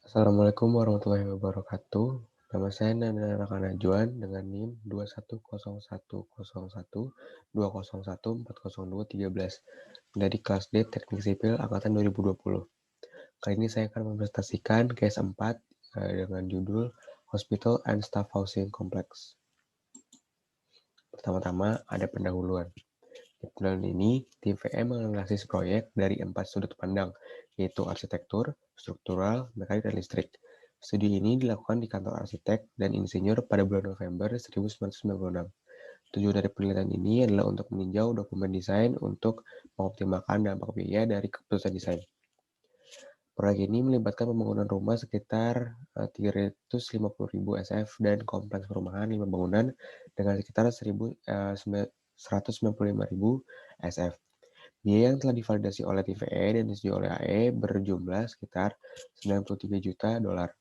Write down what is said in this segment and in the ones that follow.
Assalamualaikum warahmatullahi wabarakatuh. Nama saya Nana Raka Najwan dengan NIM 2101012012014023 dari kelas D Teknik Sipil Angkatan 2020. Kali ini saya akan mempresentasikan case 4 dengan judul Hospital and Staff Housing Complex. Pertama-tama ada pendahuluan. Di bulan ini, tim VM menganalisis proyek dari 4 sudut pandang, yaitu arsitektur, struktural, mekanik, dan listrik. Studi ini dilakukan di kantor arsitek dan insinyur pada bulan November 1996. Tujuan dari penelitian ini adalah untuk meninjau dokumen desain untuk mengoptimalkan dampak biaya dari keputusan desain. Proyek ini melibatkan pembangunan rumah sekitar 350.000 SF dan kompleks perumahan 5 bangunan dengan sekitar 195.000 SF. Biaya yang telah divalidasi oleh TVE dan disetujui oleh AE berjumlah sekitar 93 juta dolar.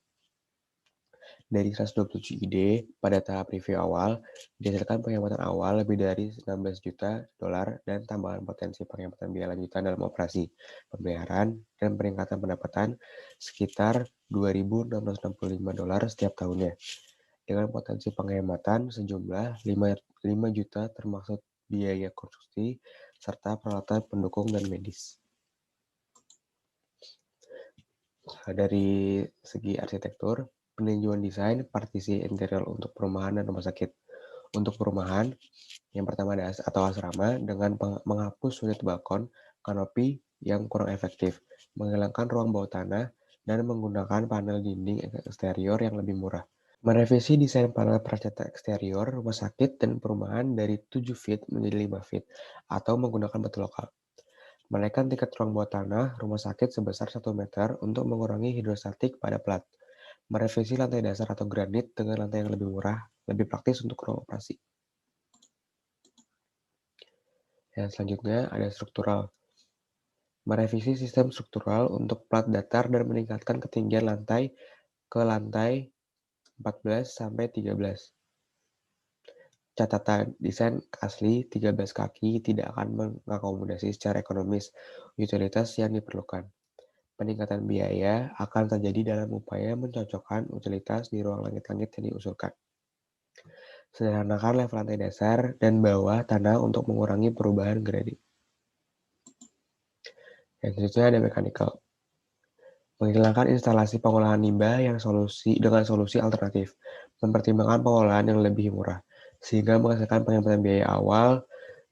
Dari 127 ide pada tahap review awal, dihasilkan penghematan awal lebih dari 16 juta dolar dan tambahan potensi penghematan biaya lanjutan dalam operasi, pemeliharaan, dan peningkatan pendapatan sekitar 2.665 dolar setiap tahunnya. Dengan potensi penghematan sejumlah 5 juta termasuk biaya konstruksi serta peralatan pendukung dan medis. Dari segi arsitektur, peninjauan desain partisi interior untuk perumahan dan rumah sakit. Untuk perumahan, yang pertama ada atau asrama dengan menghapus unit balkon, kanopi yang kurang efektif, menghilangkan ruang bawah tanah, dan menggunakan panel dinding eksterior yang lebih murah. Merevisi desain panel perancat eksterior rumah sakit dan perumahan dari 7 feet menjadi 5 feet, atau menggunakan batu lokal. Menaikkan tingkat ruang bawah tanah rumah sakit sebesar 1 meter untuk mengurangi hidrostatik pada plat. Merevisi lantai dasar atau granit dengan lantai yang lebih murah, lebih praktis untuk ruang operasi. Yang selanjutnya ada struktural. Merevisi sistem struktural untuk plat datar dan meningkatkan ketinggian lantai ke lantai 14 sampai 13. Catatan, desain asli 13 kaki tidak akan mengakomodasi secara ekonomis utilitas yang diperlukan. Peningkatan biaya akan terjadi dalam upaya mencocokkan utilitas di ruang langit-langit yang diusulkan. Sederhanakan level lantai dasar dan bawah tanah untuk mengurangi perubahan grading. Yang selanjutnya ada mechanical. Menghilangkan instalasi pengolahan limbah dengan solusi alternatif. Mempertimbangkan pengolahan yang lebih murah, sehingga menghasilkan penghematan biaya awal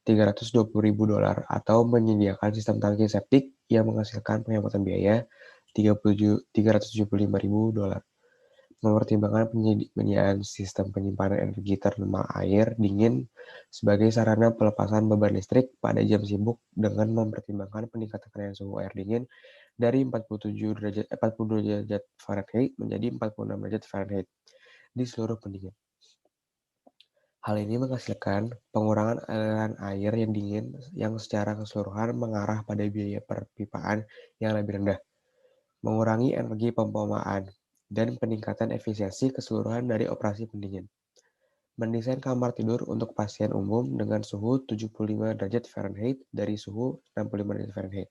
320.000 dolar atau menyediakan sistem tangki septik yang menghasilkan penghematan biaya 375.000 dolar. Mempertimbangkan penyediaan sistem penyimpanan energi termal air dingin sebagai sarana pelepasan beban listrik pada jam sibuk dengan mempertimbangkan peningkatan suhu air dingin dari 42 derajat Fahrenheit menjadi 46 derajat Fahrenheit di seluruh pendingin. Hal ini menghasilkan pengurangan aliran air yang dingin yang secara keseluruhan mengarah pada biaya perpipaan yang lebih rendah, mengurangi energi pemomaan, dan peningkatan efisiensi keseluruhan dari operasi pendingin. Mendesain kamar tidur untuk pasien umum dengan suhu 75 derajat Fahrenheit dari suhu 65 derajat Fahrenheit.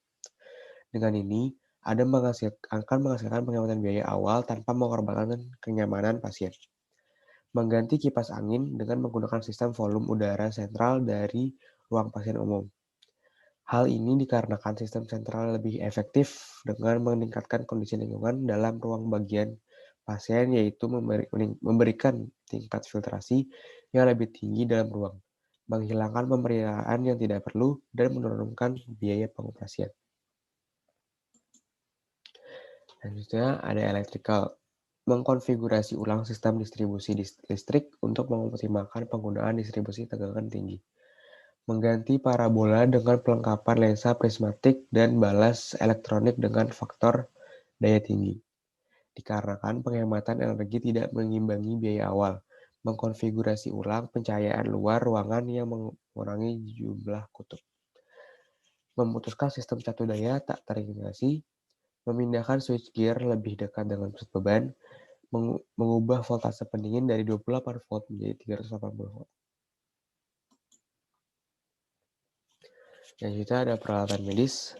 Dengan ini, akan menghasilkan penghematan biaya awal tanpa mengorbankan kenyamanan pasien. Mengganti kipas angin dengan menggunakan sistem volume udara sentral dari ruang pasien umum. Hal ini dikarenakan sistem sentral lebih efektif dengan meningkatkan kondisi lingkungan dalam ruang bagian pasien, yaitu memberikan tingkat filtrasi yang lebih tinggi dalam ruang, menghilangkan pemeriksaan yang tidak perlu, dan menurunkan biaya pengoperasian. Selanjutnya ada electrical. Mengkonfigurasi ulang sistem distribusi listrik untuk mengoptimalkan penggunaan distribusi tegangan tinggi. Mengganti parabola dengan pelengkapan lensa prismatik dan balas elektronik dengan faktor daya tinggi. Dikarenakan penghematan energi tidak mengimbangi biaya awal. Mengkonfigurasi ulang pencahayaan luar ruangan yang mengurangi jumlah kutub. Memutuskan sistem catu daya tak terintegrasi. Memindahkan switchgear lebih dekat dengan pusat beban. Mengubah voltase pendingin dari 28 volt menjadi 380 volt. Yang kita ada peralatan medis.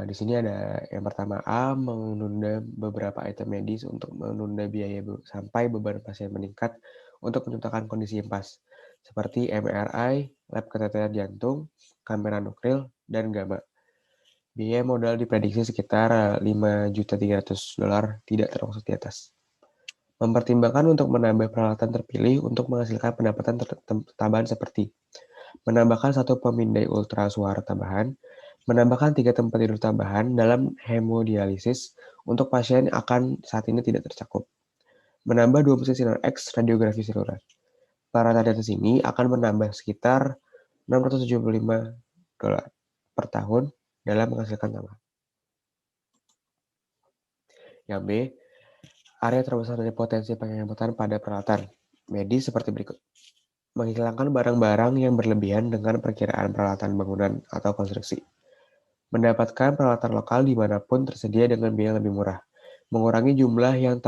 Di sini ada yang pertama A, menunda beberapa item medis untuk menunda biaya sampai beban pasien meningkat untuk menciptakan kondisi yang pas, seperti MRI, lab keteteran jantung, kamera nukril, dan gamma. Biaya modal diprediksi sekitar $5.300.000, tidak termaksud di atas. Mempertimbangkan untuk menambah peralatan terpilih untuk menghasilkan pendapatan tambahan seperti menambahkan satu pemindai ultrasuara tambahan, menambahkan 3 tempat tidur tambahan dalam hemodialisis untuk pasien akan saat ini tidak tercakup, menambah 2 mesin sinar X radiografi seluler. Peralatan di sini akan menambah sekitar $675 per tahun dalam menghasilkan tambahan. Yang B, area terbesar dari potensi penghematan pada peralatan medis seperti berikut. Menghilangkan barang-barang yang berlebihan dengan perkiraan peralatan bangunan atau konstruksi. Mendapatkan peralatan lokal dimanapun tersedia dengan biaya lebih murah. Mengurangi jumlah yang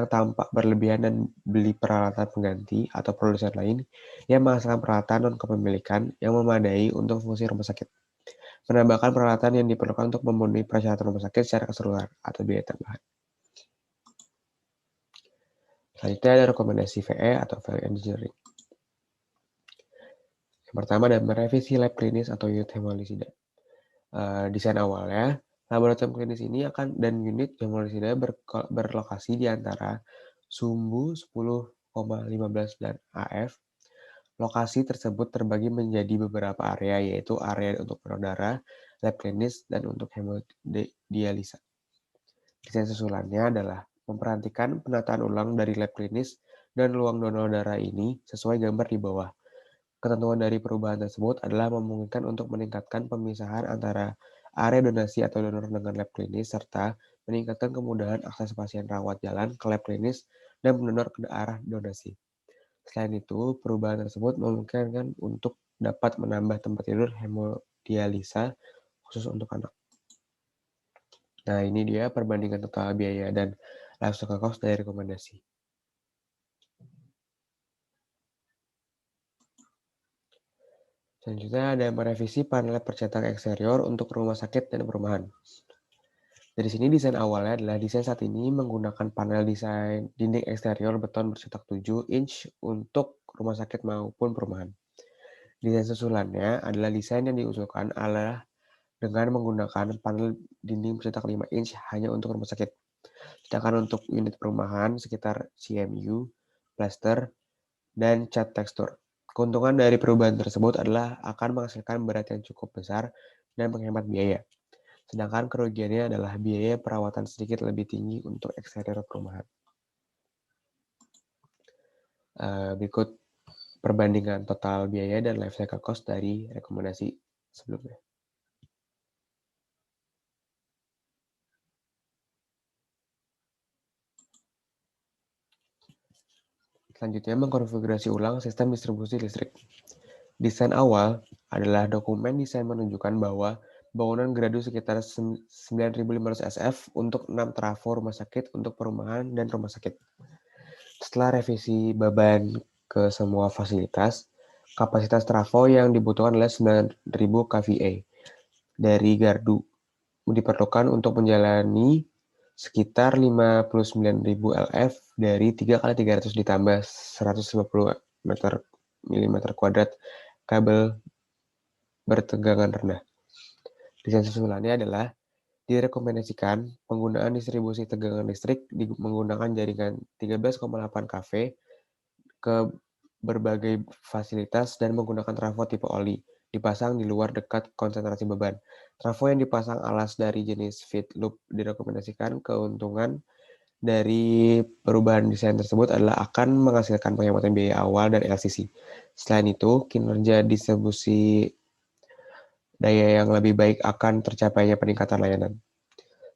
tampak berlebihan dan beli peralatan pengganti atau produsen lain yang menghasilkan peralatan non-kepemilikan yang memadai untuk fungsi rumah sakit. Menambahkan peralatan yang diperlukan untuk memenuhi persyaratan rumah sakit secara keseluruhan atau biaya tambahan. Selanjutnya ada rekomendasi VE atau Value Engineering. Yang pertama ada merevisi lab klinis atau unit hemolidsida. Desain awalnya, laboratorium klinis ini dan unit hemolidsida berlokasi di antara Sumbu 10,15 dan AF. Lokasi tersebut terbagi menjadi beberapa area, yaitu area untuk donor darah, lab klinis, dan untuk hemodialisa. Desain susulannya adalah memperhatikan penataan ulang dari lab klinis dan ruang donor darah ini sesuai gambar di bawah. Ketentuan dari perubahan tersebut adalah memungkinkan untuk meningkatkan pemisahan antara area donasi atau donor dengan lab klinis, serta meningkatkan kemudahan akses pasien rawat jalan ke lab klinis dan pendonor ke arah donasi. Selain itu, perubahan tersebut memungkinkan untuk dapat menambah tempat tidur hemodialisa khusus untuk anak. Nah, ini dia perbandingan total biaya dan life cycle cost dari rekomendasi. Selanjutnya ada merevisi panel percetak eksterior untuk rumah sakit dan perumahan. Dari sini desain awalnya adalah desain saat ini menggunakan panel desain dinding eksterior beton bercetak 7 inch untuk rumah sakit maupun perumahan. Desain susulannya adalah desain yang diusulkan adalah dengan menggunakan panel dinding bercetak 5 inch hanya untuk rumah sakit. Sedangkan untuk unit perumahan sekitar CMU, plaster, dan cat tekstur. Keuntungan dari perubahan tersebut adalah akan menghasilkan berat yang cukup besar dan menghemat biaya. Sedangkan kerugiannya adalah biaya perawatan sedikit lebih tinggi untuk eksterior perumahan. Berikut perbandingan total biaya dan life cycle cost dari rekomendasi sebelumnya. Selanjutnya, mengkonfigurasi ulang sistem distribusi listrik. Desain awal adalah dokumen desain menunjukkan bahwa bangunan gradu sekitar 9.500 SF untuk 6 trafo rumah sakit untuk perumahan dan rumah sakit. Setelah revisi beban ke semua fasilitas, kapasitas trafo yang dibutuhkan adalah 9.000 kVA dari gardu diperlukan untuk menjalani sekitar 59.000 LF dari 3 kali 300 ditambah 150 mm kuadrat kabel bertegangan rendah. Desain susulannya adalah direkomendasikan penggunaan distribusi tegangan listrik menggunakan jaringan 13,8 kV ke berbagai fasilitas dan menggunakan trafo tipe oli dipasang di luar dekat konsentrasi beban. Trafo yang dipasang alas dari jenis feed loop direkomendasikan. Keuntungan dari perubahan desain tersebut adalah akan menghasilkan penghematan biaya awal dan LCC. Selain itu, kinerja distribusi daya yang lebih baik akan tercapainya peningkatan layanan.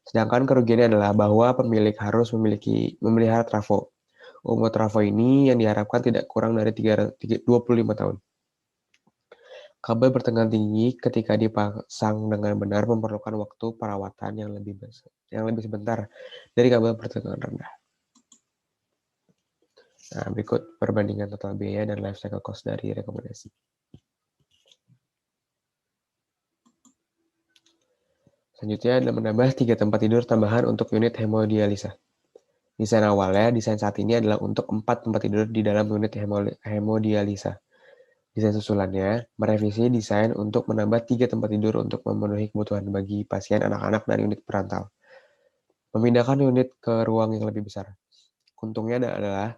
Sedangkan kerugiannya adalah bahwa pemilik harus memelihara trafo. Umur trafo ini yang diharapkan tidak kurang dari 25 tahun. Kabel bertegangan tinggi ketika dipasang dengan benar memerlukan waktu perawatan yang lebih sebentar dari kabel bertegangan rendah. Nah, berikut perbandingan total biaya dan life cycle cost dari rekomendasi. Selanjutnya adalah menambah 3 tempat tidur tambahan untuk unit hemodialisa. Desain awalnya, desain saat ini adalah untuk 4 tempat tidur di dalam unit hemodialisa. Desain susulannya, merevisi desain untuk menambah 3 tempat tidur untuk memenuhi kebutuhan bagi pasien anak-anak dan unit perantau. Memindahkan unit ke ruang yang lebih besar. Untungnya adalah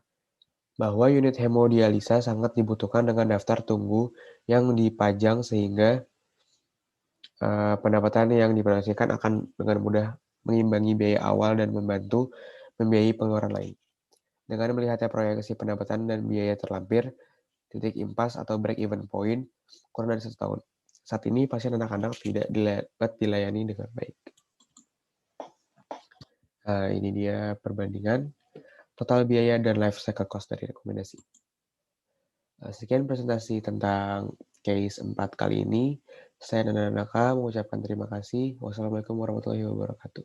bahwa unit hemodialisa sangat dibutuhkan dengan daftar tunggu yang dipajang sehingga pendapatan yang diproyeksikan akan dengan mudah mengimbangi biaya awal dan membantu membiayai pengeluaran lain. Dengan melihatnya proyeksi pendapatan dan biaya terlampir, titik impas atau break-even point kurang dari 1 tahun. Saat ini pasien anak-anak tidak dapat dilayani dengan baik. Ini dia perbandingan total biaya dan life cycle cost dari rekomendasi. Sekian presentasi tentang case 4 kali ini. Saya Nana Naka mengucapkan terima kasih. Wassalamualaikum warahmatullahi wabarakatuh.